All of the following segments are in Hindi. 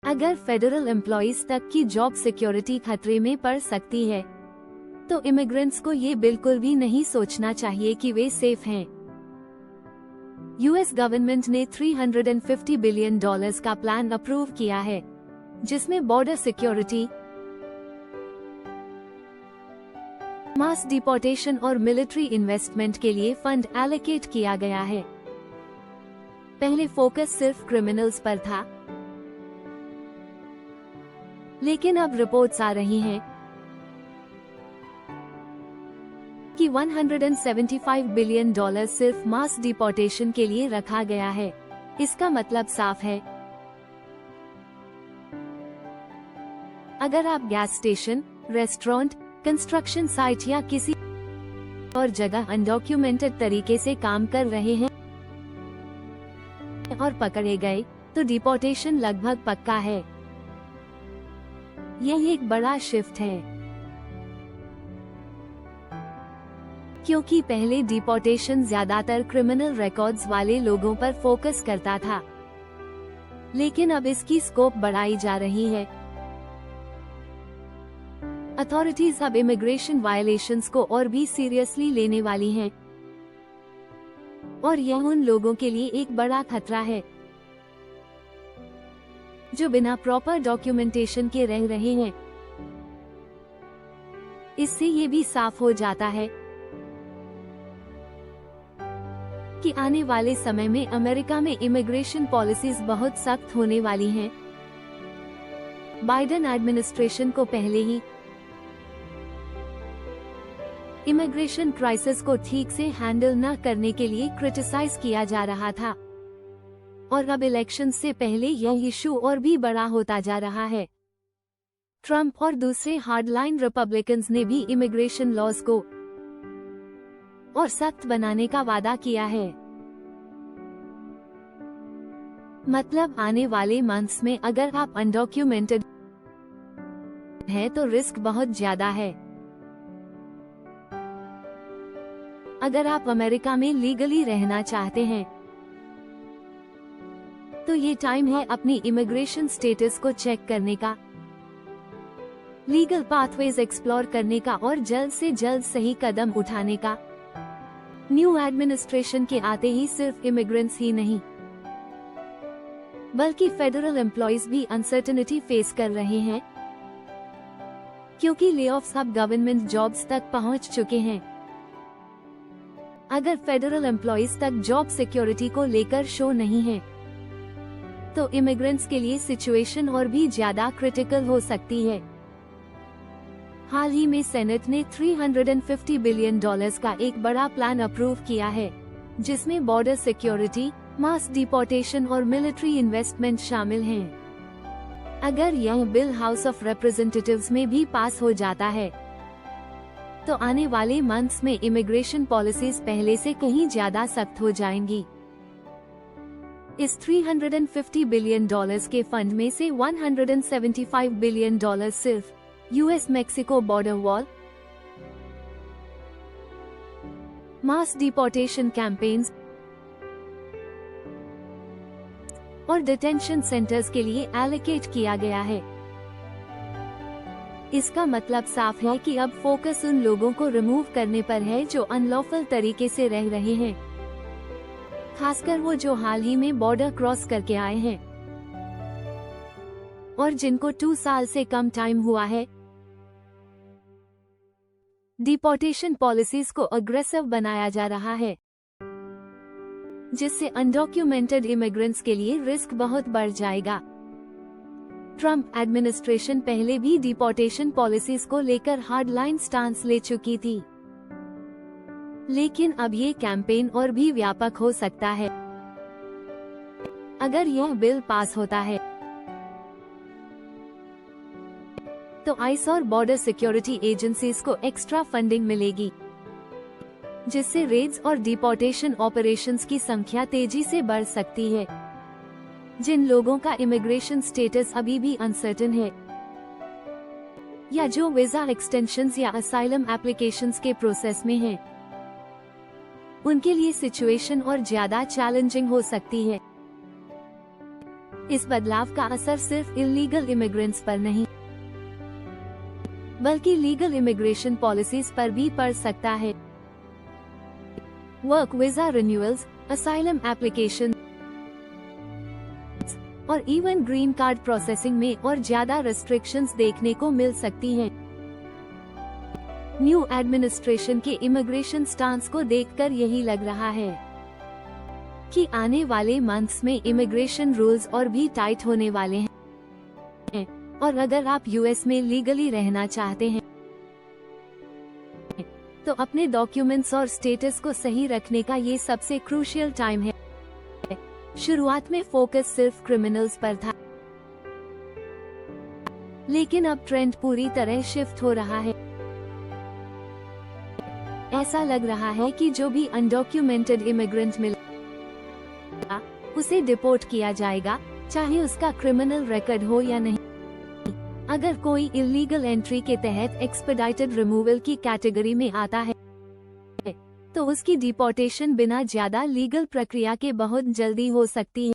अगर फेडरल एम्प्लॉइज तक की जॉब सिक्योरिटी खतरे में पड़ सकती है, तो इमिग्रेंट्स को ये बिल्कुल भी नहीं सोचना चाहिए कि वे सेफ हैं। यूएस गवर्नमेंट ने $350 बिलियन का प्लान अप्रूव किया है, जिसमें बॉर्डर सिक्योरिटी, मास डिपोर्टेशन और मिलिट्री इन्वेस्टमेंट के लिए फंड एलोकेट किया गया है। पहले फोकस सिर्फ क्रिमिनल्स पर था, लेकिन अब रिपोर्ट्स आ रही हैं कि $175 बिलियन सिर्फ मास डिपोर्टेशन के लिए रखा गया है। इसका मतलब साफ है, अगर आप gas station, restaurant, construction site या किसी और जगह अनडॉक्यूमेंटेड तरीके से काम कर रहे हैं और पकड़े गए, तो डिपोर्टेशन लगभग पक्का है। यह एक बड़ा शिफ्ट है, क्योंकि पहले डिपोर्टेशन ज्यादातर क्रिमिनल रिकॉर्ड्स वाले लोगों पर फोकस करता था, लेकिन अब इसकी स्कोप बढ़ाई जा रही है। अथॉरिटीज अब इमिग्रेशन वायलेशंस को और भी सीरियसली लेने वाली हैं, और यह उन लोगों के लिए एक बड़ा खतरा है जो बिना प्रॉपर डॉक्यूमेंटेशन के रह रहे हैं। इससे ये भी साफ हो जाता है कि आने वाले समय में अमेरिका में इमिग्रेशन पॉलिसीज बहुत सख्त होने वाली हैं। बाइडेन एडमिनिस्ट्रेशन को पहले ही इमिग्रेशन क्राइसिस को ठीक से हैंडल न करने के लिए क्रिटिसाइज किया जा रहा था, और अब इलेक्शन से पहले यह इशू और भी बड़ा होता जा रहा है। ट्रंप और दूसरे हार्डलाइन रिपब्लिकन्स ने भी इमिग्रेशन लॉज को और सख्त बनाने का वादा किया है। मतलब आने वाले मंथ्स में अगर आप अनडॉक्यूमेंटेड हैं तो रिस्क बहुत ज्यादा है। अगर आप अमेरिका में लीगली रहना चाहते हैं, तो ये टाइम है अपनी इमिग्रेशन स्टेटस को चेक करने का, लीगल पाथवेज एक्सप्लोर करने का और जल्द से जल्द सही कदम उठाने का। न्यू एडमिनिस्ट्रेशन के आते ही सिर्फ इमिग्रेंट्स ही नहीं, बल्कि फेडरल एम्प्लॉइज भी अनसर्टेनिटी फेस कर रहे हैं, क्योंकि लेऑफ्स अब गवर्नमेंट जॉब्स तक पहुंच चुके हैं। अगर फेडरल एम्प्लॉइज तक जॉब सिक्योरिटी को लेकर शो नहीं है, तो इमिग्रेंट्स के लिए सिचुएशन और भी ज्यादा क्रिटिकल हो सकती है। हाल ही में सेनेट ने $350 बिलियन का एक बड़ा प्लान अप्रूव किया है, जिसमें बॉर्डर सिक्योरिटी, मास डिपोर्टेशन और मिलिट्री इन्वेस्टमेंट शामिल हैं। अगर यह बिल हाउस ऑफ रिप्रेजेंटेटिव्स में भी पास हो जाता है, तो आने वाले मंथ्स में इमिग्रेशन पॉलिसीज पहले से कहीं ज्यादा सख्त हो जाएंगी। इस $350 बिलियन के फंड में से $175 बिलियन सिर्फ यूएस मेक्सिको बॉर्डर वॉल, मास डिपोर्टेशन कैंपेन्स और डिटेंशन सेंटर्स के लिए एलोकेट किया गया है। इसका मतलब साफ है कि अब फोकस उन लोगों को रिमूव करने पर है जो अनलॉफुल तरीके से रह रहे हैं, खासकर वो जो हाल ही में बॉर्डर क्रॉस करके आए हैं और जिनको 2 साल से कम टाइम हुआ है। डिपोर्टेशन पॉलिसीज को अग्रेसिव बनाया जा रहा है, जिससे अनडॉक्यूमेंटेड इमिग्रेंट्स के लिए रिस्क बहुत बढ़ जाएगा। ट्रंप एडमिनिस्ट्रेशन पहले भी डिपोर्टेशन पॉलिसीज को लेकर हार्डलाइन स्टांस ले चुकी थी, लेकिन अब ये कैंपेन और भी व्यापक हो सकता है। अगर यह बिल पास होता है, तो आइस और बॉर्डर सिक्योरिटी एजेंसीज को एक्स्ट्रा फंडिंग मिलेगी, जिससे रेड्स और डिपोर्टेशन ऑपरेशंस की संख्या तेजी से बढ़ सकती है। जिन लोगों का इमिग्रेशन स्टेटस अभी भी अनसर्टेन है, या जो वीजा एक्सटेंशंस या असाइलम एप्लीकेशंस के प्रोसेस में हैं, उनके लिए सिचुएशन और ज्यादा चैलेंजिंग हो सकती है। इस बदलाव का असर सिर्फ इल्लीगल इमिग्रेंट्स पर नहीं बल्कि लीगल इमिग्रेशन पॉलिसीज पर भी पड़ सकता है। Work visa renewals, asylum application और इवन ग्रीन कार्ड प्रोसेसिंग में और ज्यादा रेस्ट्रिक्शंस देखने को मिल सकती हैं। न्यू एडमिनिस्ट्रेशन के इमिग्रेशन स्टांस को देखकर यही लग रहा है कि आने वाले मंथ्स में इमिग्रेशन रूल्स और भी टाइट होने वाले हैं और अगर आप यूएस में लीगली रहना चाहते हैं तो अपने डॉक्यूमेंट्स और स्टेटस को सही रखने का ये सबसे क्रूशियल टाइम है। शुरुआत में फोकस सिर्फ क्रिमिनल्स पर था, लेकिन अब ट्रेंड पूरी तरह शिफ्ट हो रहा है। ऐसा लग रहा है कि जो भी अनडॉक्यूमेंटेड इमिग्रेंट मिला उसे डिपोर्ट किया जाएगा, चाहे उसका क्रिमिनल रिकॉर्ड हो या नहीं। अगर कोई इल्लीगल एंट्री के तहत एक्सपेडाइटेड रिमूवल की कैटेगरी में आता है तो उसकी डिपोर्टेशन बिना ज्यादा लीगल प्रक्रिया के बहुत जल्दी हो सकती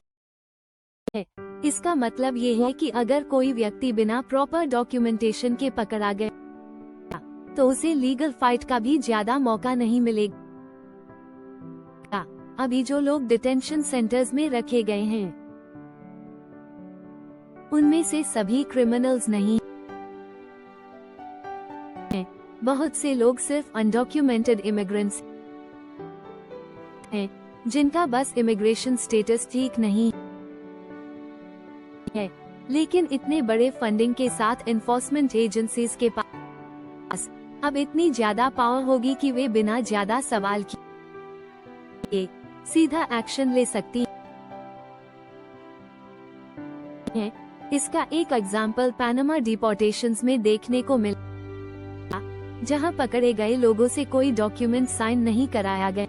है। इसका मतलब ये है कि अगर कोई व्यक्ति बिना प्रॉपर डॉक्यूमेंटेशन के पकड़ा गया तो उसे लीगल फाइट का भी ज्यादा मौका नहीं मिलेगा। अभी जो लोग डिटेंशन सेंटर्स में रखे गए हैं उनमें से सभी क्रिमिनल्स नहीं हैं। बहुत से लोग सिर्फ अनडॉक्यूमेंटेड इमिग्रेंट्स हैं जिनका बस इमिग्रेशन स्टेटस ठीक नहीं है, लेकिन इतने बड़े फंडिंग के साथ एनफोर्समेंट एजेंसीज के पास अब इतनी ज्यादा पावर होगी कि वे बिना ज्यादा सवाल किए सीधा एक्शन ले सकती हैं। इसका एक एग्जाम्पल पैनामा डिपोर्टेशंस में देखने को मिला, जहां पकड़े गए लोगों से कोई डॉक्यूमेंट साइन नहीं कराया गया,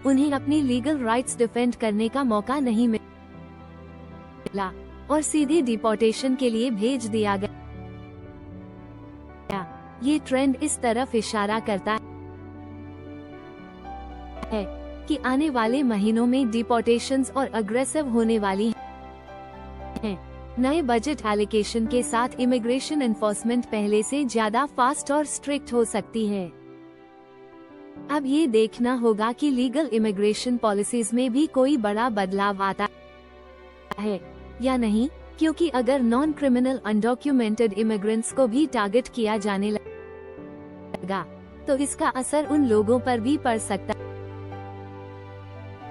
उन्हें अपनी लीगल राइट्स डिफेंड करने का मौका नहीं मिला और सीधे डिपोर्टेशन के लिए भेज दिया गया। ये ट्रेंड इस तरफ इशारा करता है कि आने वाले महीनों में डिपोर्टेशंस और अग्रेसिव होने वाली हैं। नए बजट एलोकेशन के साथ इमिग्रेशन एनफोर्समेंट पहले से ज्यादा फास्ट और स्ट्रिक्ट हो सकती है। अब ये देखना होगा कि लीगल इमिग्रेशन पॉलिसीज में भी कोई बड़ा बदलाव आता है या नहीं, क्योंकि अगर नॉन क्रिमिनल अनडॉक्यूमेंटेड इमिग्रेंट्स को भी टारगेट किया जाने लगा तो इसका असर उन लोगों पर भी पड़ सकता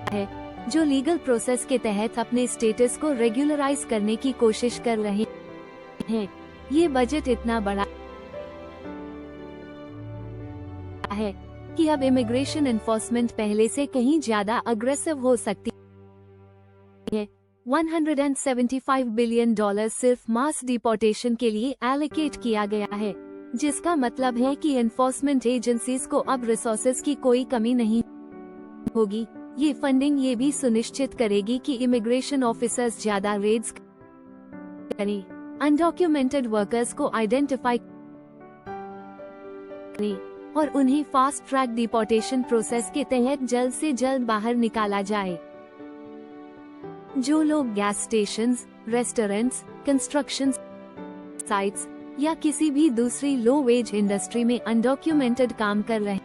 है जो लीगल प्रोसेस के तहत अपने स्टेटस को रेगुलराइज करने की कोशिश कर रहे हैं। ये बजट इतना बड़ा है कि अब इमिग्रेशन एनफोर्समेंट पहले से कहीं ज्यादा अग्रेसिव हो सकती है। $175 बिलियन सिर्फ मास डिपोर्टेशन के लिए एलोकेट किया गया है, जिसका मतलब है कि एनफोर्समेंट एजेंसीज को अब रिसोर्सेज की कोई कमी नहीं होगी। ये फंडिंग ये भी सुनिश्चित करेगी कि इमिग्रेशन ऑफिसर्स ज्यादा रेड्स करें, अनडॉक्यूमेंटेड वर्कर्स को आइडेंटिफाई करें और उन्हें फास्ट ट्रैक डिपोर्टेशन प्रोसेस के तहत जल्द से जल्द बाहर निकाला जाए। जो लोग gas stations, restaurants, construction sites या किसी भी दूसरी लो वेज इंडस्ट्री में अनडॉक्यूमेंटेड काम कर रहे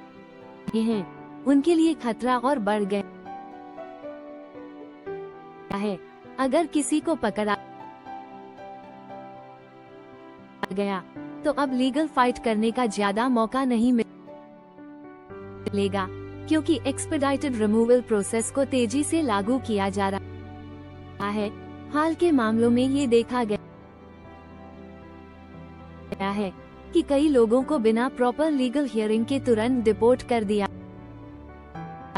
हैं, उनके लिए खतरा और बढ़ गया है। अगर किसी को पकड़ा गया तो अब लीगल फाइट करने का ज्यादा मौका नहीं मिलेगा, क्योंकि एक्सपेडाइटेड रिमूवल प्रोसेस को तेजी से लागू किया जा रहा है। हाल के मामलों में ये देखा गया है कि कई लोगों को बिना प्रॉपर लीगल हियरिंग के तुरंत डिपोर्ट कर दिया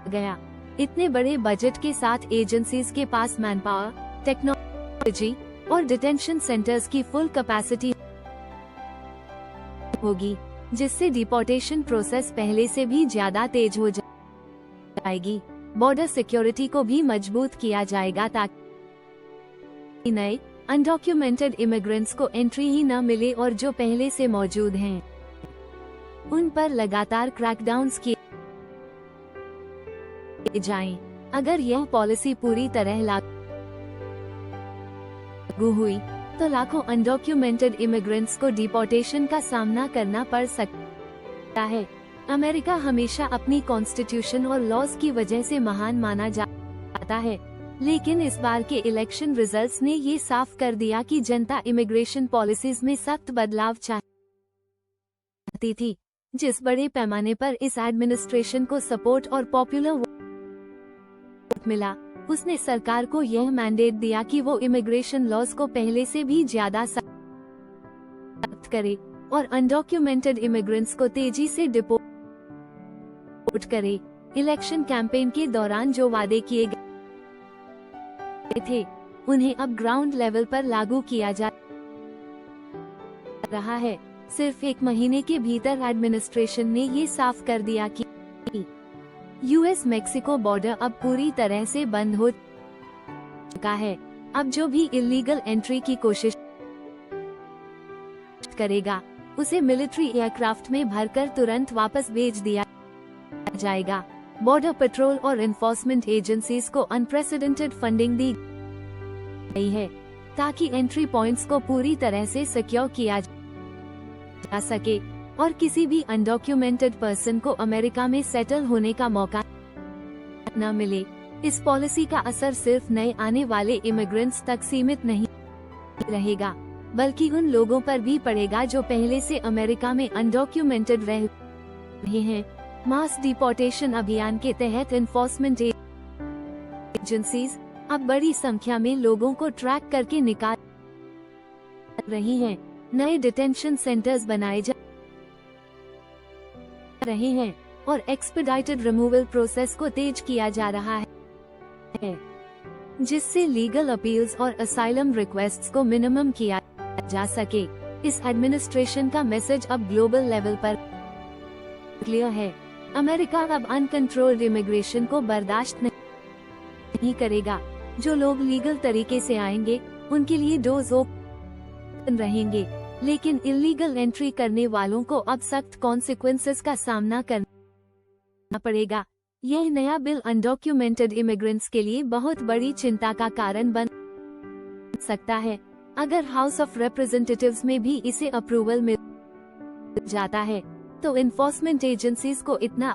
गया। इतने बड़े बजट के साथ एजेंसीज के पास मैन पावर, टेक्नोलॉजी और डिटेंशन सेंटर्स की फुल कैपेसिटी होगी, जिससे डिपोर्टेशन प्रोसेस पहले से भी ज्यादा तेज हो जाएगी। बॉर्डर सिक्योरिटी को भी मजबूत किया जाएगा ताकि नए अनडॉक्यूमेंटेड इमिग्रेंट्स को एंट्री ही न मिले और जो पहले से मौजूद हैं उन पर लगातार क्रैकडाउन्स किए जाएं। अगर यह पॉलिसी पूरी तरह लागू लागू हुई तो लाखों अनडॉक्यूमेंटेड इमिग्रेंट्स को डिपोर्टेशन का सामना करना पड़ सकता है। अमेरिका हमेशा अपनी कॉन्स्टिट्यूशन और लॉज की वजह से महान माना जाता है, लेकिन इस बार के इलेक्शन रिजल्ट्स ने ये साफ कर दिया कि जनता इमिग्रेशन पॉलिसीज में सख्त बदलाव चाहती थी। जिस बड़े पैमाने पर इस एडमिनिस्ट्रेशन को सपोर्ट और पॉपुलर वोट मिला, उसने सरकार को यह मैंडेट दिया कि वो इमिग्रेशन लॉज को पहले से भी ज्यादा सख्त करे और अनडॉक्यूमेंटेड इमिग्रेंट्स को तेजी से डिपोर्ट करे। इलेक्शन कैंपेन के दौरान जो वादे किए गए थे, उन्हें अब ग्राउंड लेवल पर लागू किया जा रहा है। सिर्फ एक महीने के भीतर एडमिनिस्ट्रेशन ने ये साफ कर दिया कि यूएस मेक्सिको बॉर्डर अब पूरी तरह से बंद हो चुका है। अब जो भी इलीगल एंट्री की कोशिश करेगा, उसे मिलिट्री एयरक्राफ्ट में भरकर तुरंत वापस भेज दिया जाएगा। बॉर्डर पेट्रोल और एनफोर्समेंट एजेंसीज को अनप्रेसिडेंटेड फंडिंग दी गई है ताकि एंट्री पॉइंट्स को पूरी तरह से सिक्योर किया जा सके और किसी भी अनडॉक्यूमेंटेड पर्सन को अमेरिका में सेटल होने का मौका न मिले। इस पॉलिसी का असर सिर्फ नए आने वाले इमिग्रेंट्स तक सीमित नहीं रहेगा, बल्कि उन लोगों पर भी पड़ेगा जो पहले से अमेरिका में अनडॉक्यूमेंटेड रह रहे हैं। मास डिपोर्टेशन अभियान के तहत एनफोर्समेंट एजेंसीज अब बड़ी संख्या में लोगों को ट्रैक करके निकाल रही हैं। नए डिटेंशन सेंटर्स बनाए जा रहे हैं और एक्सपेडाइटेड रिमूवल प्रोसेस को तेज किया जा रहा है, जिससे लीगल अपील्स और असाइलम रिक्वेस्ट्स को मिनिमम किया जा सके। इस एडमिनिस्ट्रेशन का मैसेज अब ग्लोबल लेवल पर क्लियर है। अमेरिका अब अनकंट्रोल्ड इमिग्रेशन को बर्दाश्त नहीं करेगा। जो लोग लीगल तरीके से आएंगे, उनके लिए डोर्स ओपन रहेंगे, लेकिन इलीगल एंट्री करने वालों को अब सख्त कॉन्सिक्वेंसेस का सामना करना पड़ेगा। यह नया बिल अनडॉक्यूमेंटेड इमिग्रेंट्स के लिए बहुत बड़ी चिंता का कारण बन सकता है। अगर हाउस ऑफ रिप्रेजेंटेटिव्स में भी इसे अप्रूवल मिल जाता है, तो एनफोर्समेंट एजेंसीज को इतना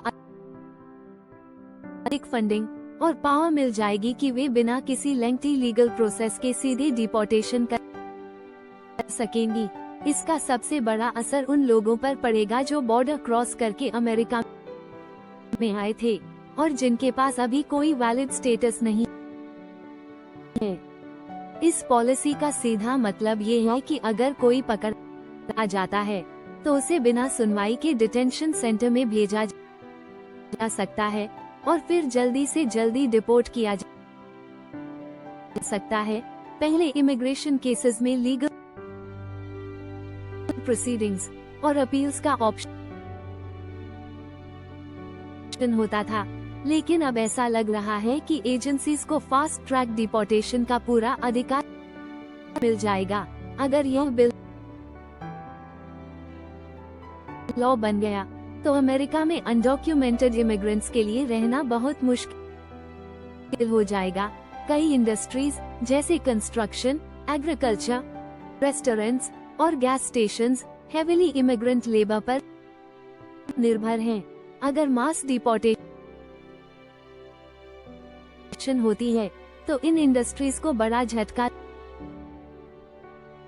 अधिक फंडिंग और पावर मिल जाएगी कि वे बिना किसी लेंथी लीगल प्रोसेस के सीधे डिपोर्टेशन कर सकेंगी। इसका सबसे बड़ा असर उन लोगों पर पड़ेगा जो बॉर्डर क्रॉस करके अमेरिका में आए थे और जिनके पास अभी कोई वैलिड स्टेटस नहीं है। इस पॉलिसी का सीधा मतलब ये है कि अगर कोई पकड़ा जाता है, तो उसे बिना सुनवाई के डिटेंशन सेंटर में भेजा जा सकता है और फिर जल्दी से जल्दी डिपोर्ट किया जा सकता है। पहले इमिग्रेशन केसेस में लीगल प्रोसीडिंग्स और अपील्स का ऑप्शन होता था, लेकिन अब ऐसा लग रहा है कि एजेंसीज को फास्ट ट्रैक डिपोर्टेशन का पूरा अधिकार मिल जाएगा। अगर यह बिल लॉ बन गया, तो अमेरिका में अनडॉक्यूमेंटेड इमिग्रेंट्स के लिए रहना बहुत मुश्किल हो जाएगा। कई इंडस्ट्रीज जैसे कंस्ट्रक्शन, एग्रीकल्चर, रेस्टोरेंट्स और gas stations heavily immigrant labour पर निर्भर हैं। अगर मास डिपोर्टेशन होती है, तो इन इंडस्ट्रीज को बड़ा झटका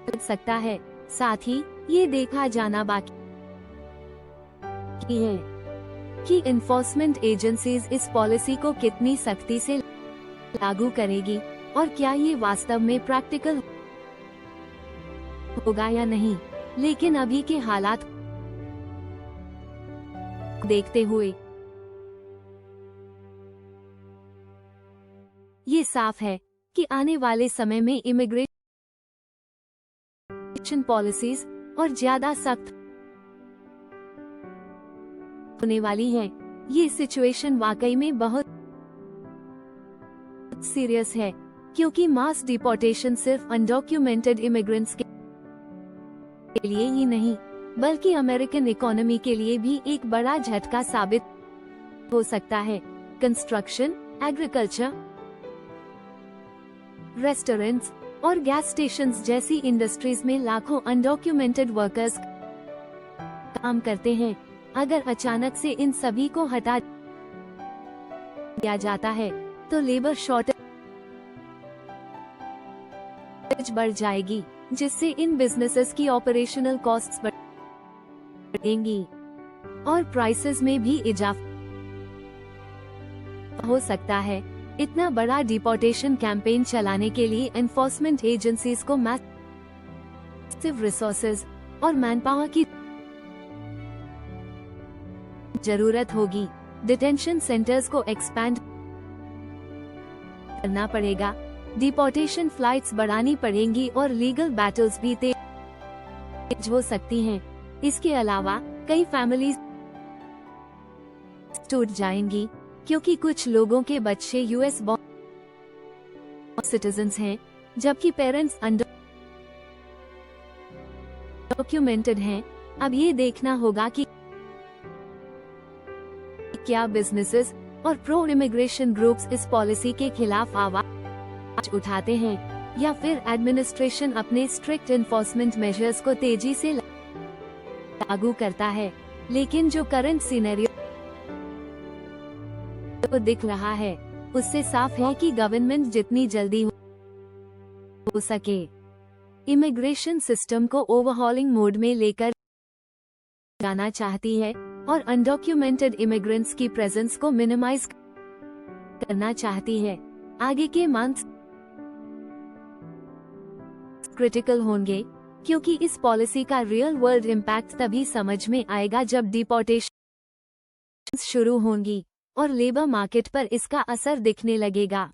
लग सकता है। साथ ही ये देखा जाना बाकी है कि एनफोर्समेंट एजेंसीज इस पॉलिसी को कितनी सख्ती से लागू करेगी और क्या ये वास्तव में प्रैक्टिकल होगा या नहीं। लेकिन अभी के हालात देखते हुए ये साफ है कि आने वाले समय में इमिग्रेशन पॉलिसीज और ज्यादा सख्त होने वाली है। ये सिचुएशन वाकई में बहुत सीरियस है, क्योंकि मास डिपोर्टेशन सिर्फ अनडॉक्यूमेंटेड इमिग्रेंट्स के लिए ही नहीं, बल्कि अमेरिकन इकोनॉमी के लिए भी एक बड़ा झटका साबित हो सकता है। कंस्ट्रक्शन, एग्रीकल्चर, रेस्टोरेंट्स और गैस स्टेशंस जैसी इंडस्ट्रीज में लाखों अनडॉक्यूमेंटेड वर्कर्स काम करते हैं। अगर अचानक से इन सभी को हटा दिया जाता है तो लेबर शॉर्टेज बढ़ जाएगी, जिससे इन बिजनेसेस की ऑपरेशनल कॉस्ट्स बढ़ेंगी और प्राइसेस में भी इजाफा हो सकता है। इतना बड़ा डिपोर्टेशन कैंपेन चलाने के लिए एनफोर्समेंट एजेंसीज को मैसिव रिसोर्सेज और मैनपावर की जरूरत होगी। डिटेंशन सेंटर्स को एक्सपैंड करना पड़ेगा, डिपोर्टेशन फ्लाइट्स बढ़ानी पड़ेंगी और लीगल बैटल्स भी तेज हो सकती हैं। इसके अलावा कई फैमिलीज टूट जाएंगी क्योंकि कुछ लोगों के बच्चे यूएस बॉर्न सिटीजन्स हैं, जबकि पेरेंट्स अनडॉक्यूमेंटेड हैं। अब ये देखना होगा कि क्या बिजनेसेस और प्रो इमिग्रेशन ग्रुप्स इस पॉलिसी के खिलाफ आवाज उठाते हैं या फिर एडमिनिस्ट्रेशन अपने स्ट्रिक्ट एनफोर्समेंट मेजर्स को तेजी से लागू करता है। लेकिन जो करंट सिनेरियो दिख रहा है उससे साफ है कि गवर्नमेंट जितनी जल्दी हो सके इमिग्रेशन सिस्टम को ओवरहॉलिंग मोड में लेकर जाना चाहती है और अनडॉक्यूमेंटेड इमिग्रेंट्स की प्रेजेंस को मिनिमाइज करना चाहती है। आगे के मंथ्स क्रिटिकल होंगे क्योंकि इस पॉलिसी का रियल वर्ल्ड इम्पैक्ट तभी समझ में आएगा जब डिपोर्टेशन शुरू होंगी और लेबर मार्केट पर इसका असर दिखने लगेगा।